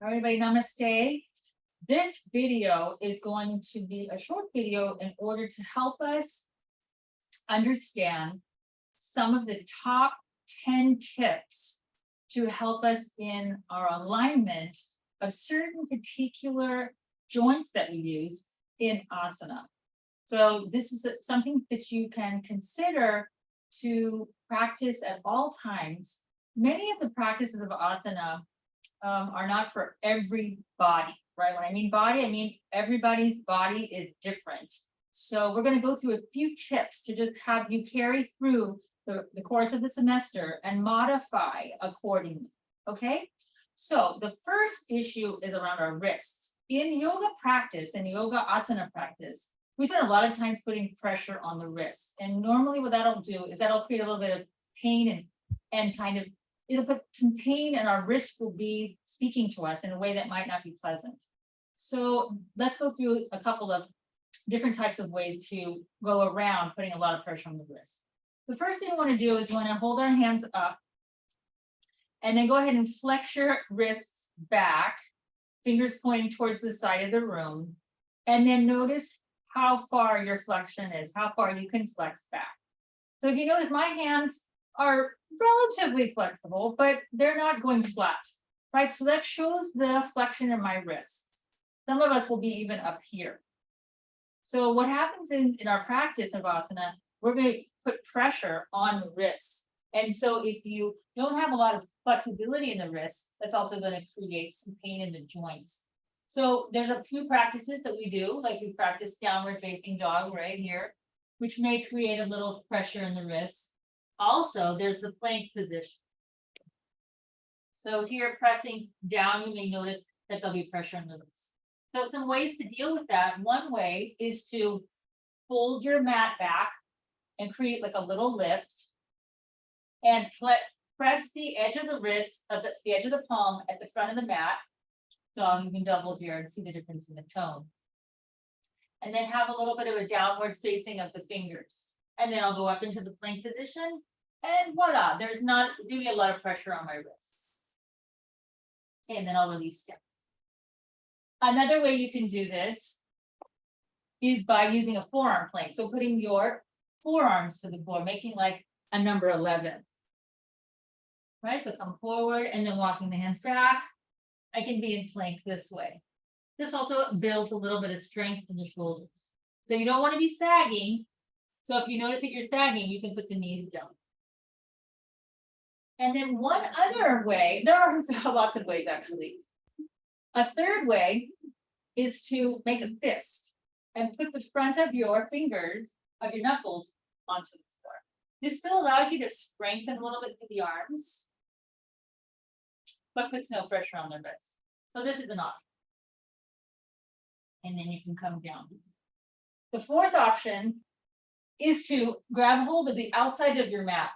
Everybody, namaste. This video is going to be a short video in order to help us understand some of the top 10 tips to help us in our alignment of certain particular joints that we use in asana. So this is something that you can consider to practice at all times. Many of the practices of asana are not for everybody, right? When I mean body, I mean everybody's body is different. So we're going to go through a few tips to just have you carry through the course of the semester and modify accordingly, okay? So the first issue is around our wrists. In yoga practice and yoga asana practice, we spend a lot of time putting pressure on the wrists. And normally what that'll do is that'll create a little bit of pain and kind of it'll put some pain, and our wrist will be speaking to us in a way that might not be pleasant. So let's go through a couple of different types of ways to go around putting a lot of pressure on the wrist. The first thing we want to do is we want to hold our hands up and then go ahead and flex your wrists back, fingers pointing towards the side of the room, and then notice how far your flexion is, how far you can flex back. So if you notice, my hands are relatively flexible, but they're not going flat, right? So that shows the flexion in my wrist. Some of us will be even up here. So what happens in our practice of asana, we're going to put pressure on the wrists. And so if you don't have a lot of flexibility in the wrists, that's also going to create some pain in the joints. So there's a few practices that we do, like we practice downward facing dog right here, which may create a little pressure in the wrists. Also, there's the plank position. So here, pressing down, you may notice that there'll be pressure on the wrists. So some ways to deal with that. One way is to fold your mat back and create like a little lift and press the edge of the wrist, of the edge of the palm at the front of the mat. So you can double here and see the difference in the tone. And then have a little bit of a downward facing of the fingers. And then I'll go up into the plank position, and voila, there's not really a lot of pressure on my wrist. And then I'll release down. Another way you can do this is by using a forearm plank. So putting your forearms to the floor, making like a number 11. Right, so come forward and then walking the hands back. I can be in plank this way. This also builds a little bit of strength in the shoulders. So you don't want to be sagging. So if you notice that you're sagging, you can put the knees down. And then one other way, there are lots of ways actually. A third way is to make a fist and put the front of your fingers, of your knuckles, onto the floor. This still allows you to strengthen a little bit through the arms, but puts no pressure on the wrists. So this is an option. And then you can come down. The fourth option is to grab hold of the outside of your mat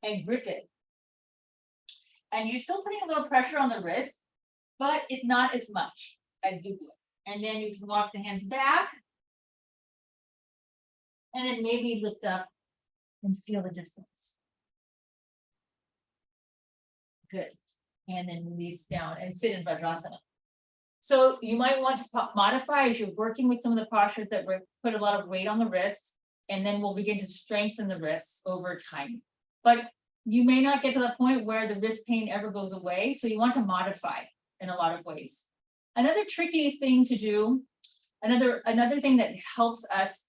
and grip it. And you're still putting a little pressure on the wrist, but it's not as much as you do. And then you can walk the hands back. And then maybe lift up and feel the difference. Good. And then release down and sit in Vajrasana. So you might want to modify as you're working with some of the postures that put a lot of weight on the wrists, and then we'll begin to strengthen the wrists over time. But you may not get to the point where the wrist pain ever goes away, so you want to modify in a lot of ways. Another tricky thing to do, another thing that helps us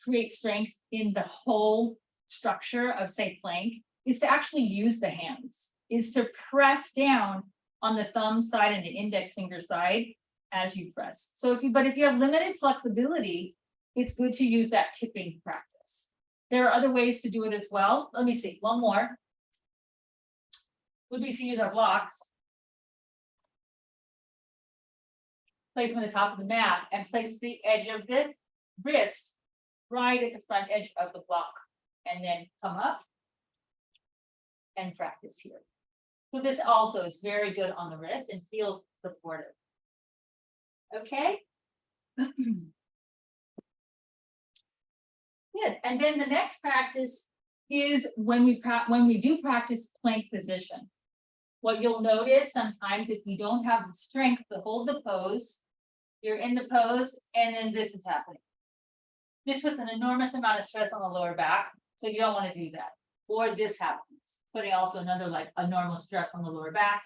create strength in the whole structure of, say, plank, is to actually use the hands, is to press down on the thumb side and the index finger side as you press. So if you have limited flexibility, it's good to use that tipping practice. There are other ways to do it as well. Let me see, one more. Would be to use our blocks. Place them on the top of the mat and place the edge of the wrist right at the front edge of the block. And then come up and practice here. So this also is very good on the wrist and feels supportive. Okay. Good. And then the next practice is when we do practice plank position. What you'll notice sometimes if you don't have the strength to hold the pose, you're in the pose and then this is happening. This puts an enormous amount of stress on the lower back, so you don't want to do that. Or this happens, putting also another like a normal stress on the lower back.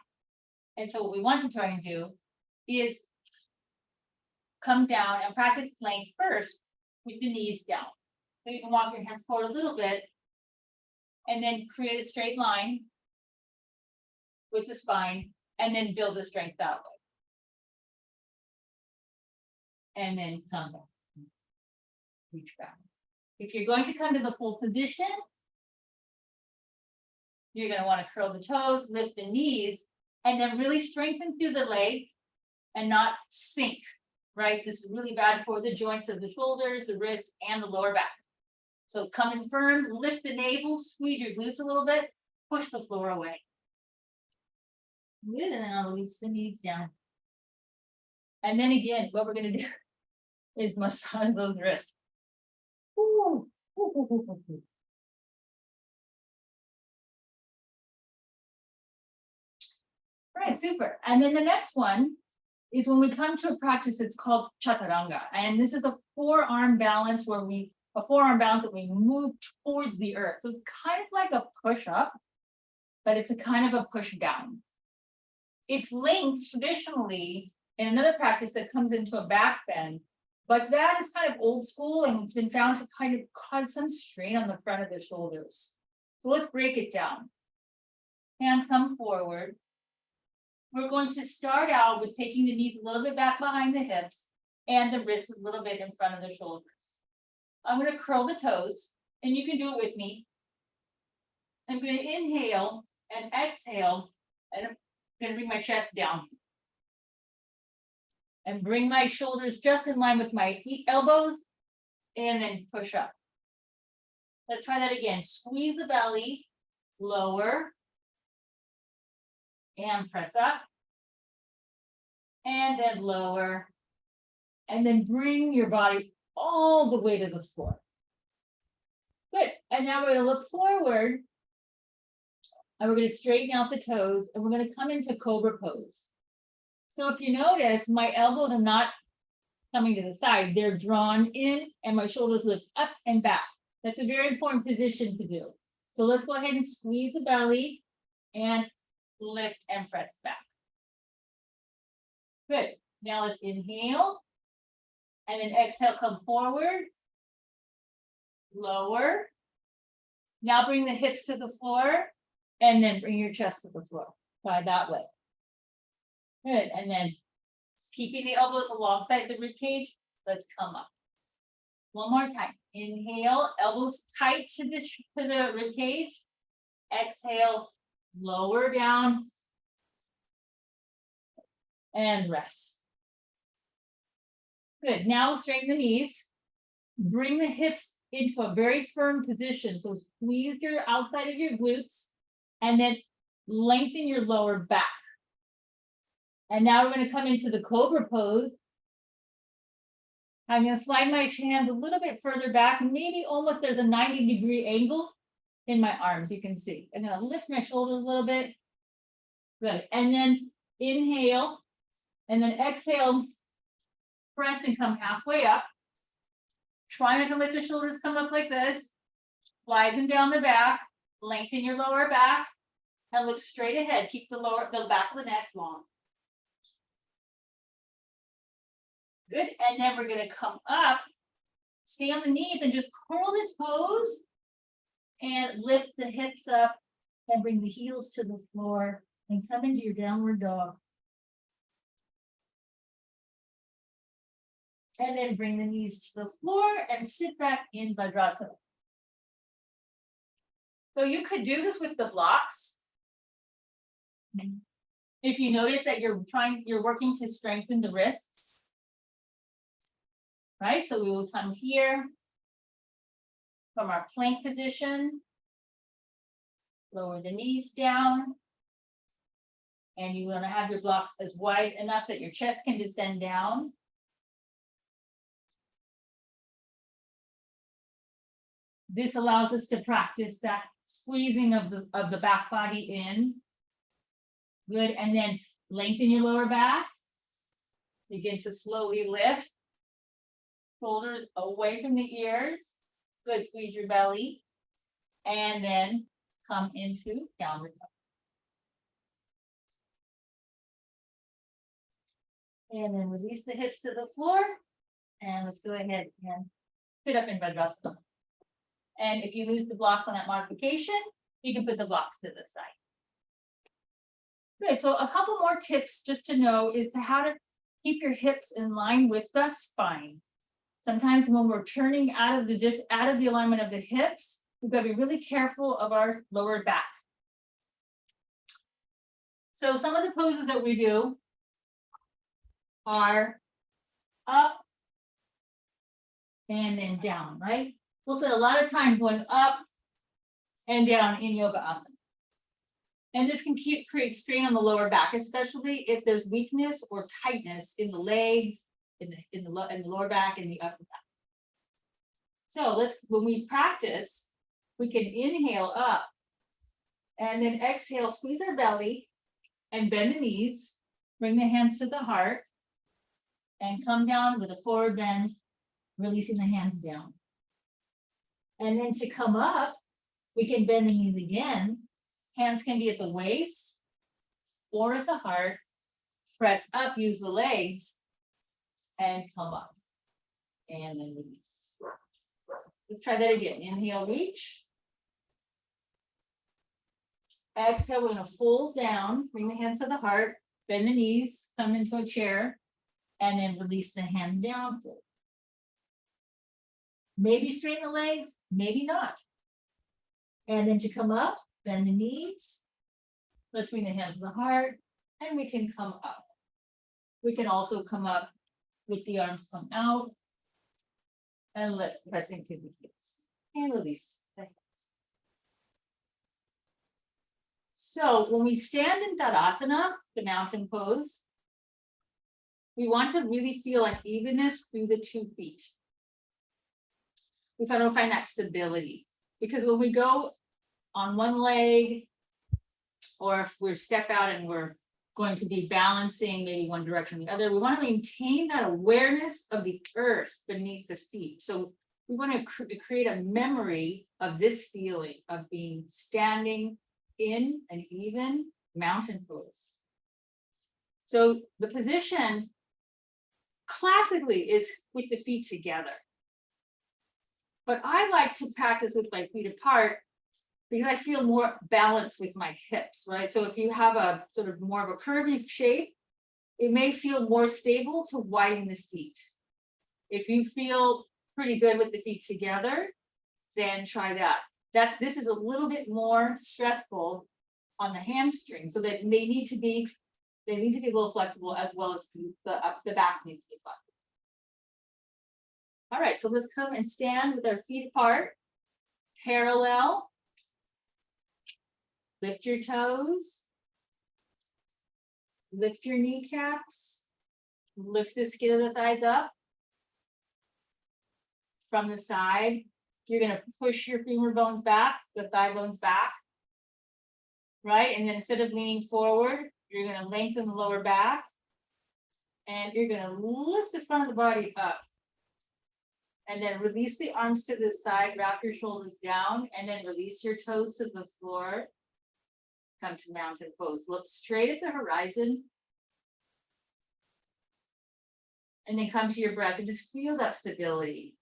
And so what we want to try and do is come down and practice plank first with the knees down. So you can walk your hands forward a little bit and then create a straight line with the spine and then build the strength that way. And then come back. Reach back. If you're going to come to the full position, you're going to want to curl the toes, lift the knees, and then really strengthen through the legs and not sink, right? This is really bad for the joints of the shoulders, the wrist, and the lower back. So come in firm, lift the navel, squeeze your glutes a little bit, push the floor away. Good, and then I'll release the knees down. And then again, what we're going to do is massage those wrists. Ooh. All right, super. And then the next one is when we come to a practice, it's called Chataranga. And this is a forearm balance that we move towards the earth. So it's kind of like a push up, but it's a kind of a push down. It's linked traditionally in another practice that comes into a back bend, but that is kind of old school and it's been found to kind of cause some strain on the front of the shoulders. So let's break it down. Hands come forward. We're going to start out with taking the knees a little bit back behind the hips and the wrists a little bit in front of the shoulders. I'm going to curl the toes, and you can do it with me. I'm going to inhale and exhale, and I'm going to bring my chest down. And bring my shoulders just in line with my elbows, and then push up. Let's try that again. Squeeze the belly, lower, and press up. And then lower, and then bring your body all the way to the floor. Good, and now we're gonna look forward, and we're gonna straighten out the toes, and we're gonna come into Cobra Pose. So if you notice, my elbows are not coming to the side, they're drawn in, and my shoulders lift up and back. That's a very important position to do. So let's go ahead and squeeze the belly, and lift and press back. Good, now let's inhale, and then exhale, come forward, lower. Now bring the hips to the floor, and then bring your chest to the floor. Try that way. Good, and then keeping the elbows alongside the rib cage, let's come up. One more time. Inhale, elbows tight to the rib cage. Exhale, lower down, and rest. Good, now straighten the knees. Bring the hips into a very firm position. So squeeze your outside of your glutes and then lengthen your lower back. And now we're going to come into the Cobra Pose. I'm going to slide my hands a little bit further back, maybe almost there's a 90-degree angle in my arms, you can see. I'm going to lift my shoulders a little bit. Good, and then inhale, and then exhale, press and come halfway up. Try not to let the shoulders come up like this. Slide them down the back, lengthen your lower back, and look straight ahead. Keep the back of the neck long. Good, and then we're gonna come up, stay on the knees and just curl the toes and lift the hips up and bring the heels to the floor and come into your downward dog. And then bring the knees to the floor and sit back in Tadasana. So you could do this with the blocks. If you notice that you're working to strengthen the wrists. Right, so we will come here from our plank position, lower the knees down, and you want to have your blocks as wide enough that your chest can descend down. This allows us to practice that squeezing of the back body in Good, and then lengthen your lower back. Begin to slowly lift. Shoulders away from the ears. Good, squeeze your belly. And then come into downward dog. And then release the hips to the floor. And let's go ahead and sit up in Tadasana. And if you lose the blocks on that modification, you can put the blocks to the side. Good, so a couple more tips just to know is how to keep your hips in line with the spine. Sometimes when we're turning out of the alignment of the hips, we've got to be really careful of our lower back. So some of the poses that we do are up and then down, right? We'll spend a lot of time going up and down in yoga asana. And this can create strain on the lower back, especially if there's weakness or tightness in the legs, in the lower back, and the upper back. So when we practice, we can inhale up and then exhale, squeeze our belly and bend the knees, bring the hands to the heart, and come down with a forward bend, releasing the hands down. And then to come up, we can bend the knees again. Hands can be at the waist or at the heart. Press up, use the legs, and come up. And then release. Let's try that again. Inhale, reach. Exhale, we're going to fold down, bring the hands to the heart, bend the knees, come into a chair, and then release the hands down. Maybe straighten the legs, maybe not. And then to come up, bend the knees. Let's bring the hands to the heart, and we can come up. We can also come up with the arms come out. And let's press into the hips. And release the hands. So when we stand in Tadasana, the mountain pose, we want to really feel an evenness through the 2 feet. We try to find that stability. Because when we go on one leg, or if we step out and we're going to be balancing maybe one direction or the other, we want to maintain that awareness of the earth beneath the feet. So we want to create a memory of this feeling of being standing in an even mountain pose. So the position classically is with the feet together. But I like to practice with my feet apart because I feel more balanced with my hips, right? So if you have a sort of more of a curvy shape, it may feel more stable to widen the feet. If you feel pretty good with the feet together, then try that. This is a little bit more stressful on the hamstring, so that they need to be a little flexible, as well as the back needs to be flexible. All right, so let's come and stand with our feet apart, parallel. Lift your toes. Lift your kneecaps. Lift the skin of the thighs up. From the side, you're going to push your femur bones back, the thigh bones back. Right? And then instead of leaning forward, you're going to lengthen the lower back. And you're going to lift the front of the body up. And then release the arms to the side, wrap your shoulders down, and then release your toes to the floor. Come to mountain pose. Look straight at the horizon. And then come to your breath and just feel that stability.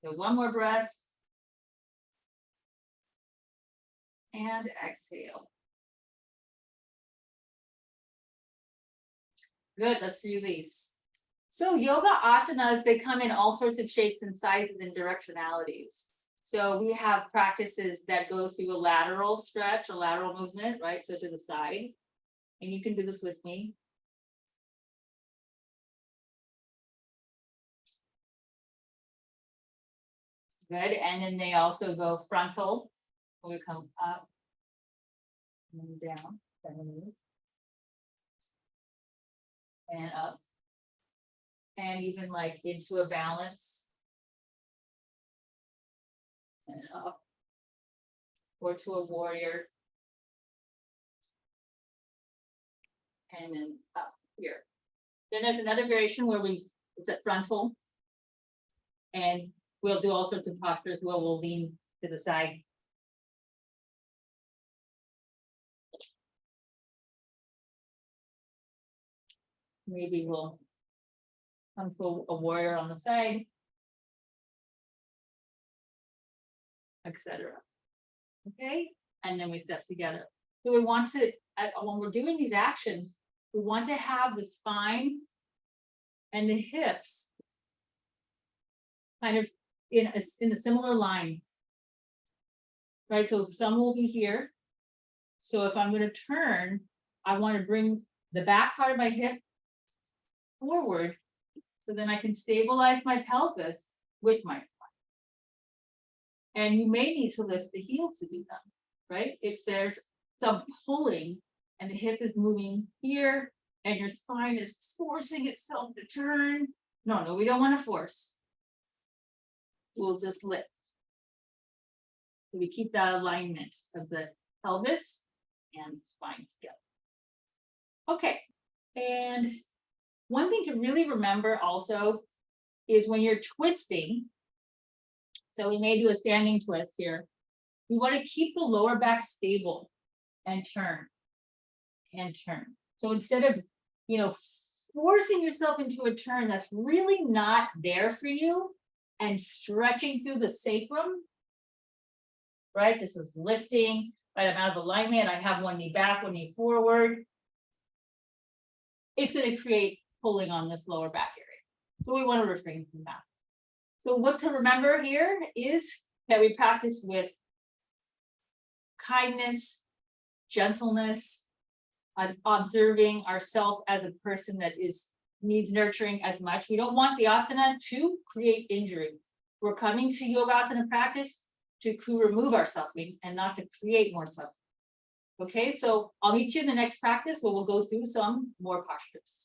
So one more breath. And exhale. Good, let's release. So yoga asanas, they come in all sorts of shapes and sizes and directionalities. So we have practices that go through a lateral stretch, a lateral movement, right? So to the side. And you can do this with me. Good, and then they also go frontal. We come up and down, and up. And even like into a balance. And up. Or to a warrior. and then up here. Then there's another variation where it's a frontal. And we'll do all sorts of postures where we'll lean to the side. Maybe we'll come to a warrior on the side, etc. Okay, and then we step together. So we want to, when we're doing these actions, we want to have the spine and the hips kind of in a similar line, right? So some will be here. So if I'm going to turn, I want to bring the back part of my hip forward, so then I can stabilize my pelvis with my spine. And you may need to lift the heel to do that, right? If there's some pulling and the hip is moving here and your spine is forcing itself to turn. No, we don't want to force. We'll just lift. So we keep that alignment of the pelvis and spine together. Okay, and one thing to really remember also is when you're twisting, so we may do a standing twist here, we want to keep the lower back stable and turn and turn. So instead of, forcing yourself into a turn that's really not there for you and stretching through the sacrum, right? This is lifting, right? I'm out of alignment. I have one knee back, one knee forward. It's going to create pulling on this lower back area. So we want to refrain from that. So what to remember here is that we practice with kindness, gentleness, observing ourselves as a person that needs nurturing as much. We don't want the asana to create injury. We're coming to yogasana practice to remove our suffering and not to create more suffering. Okay, so I'll meet you in the next practice where we'll go through some more postures.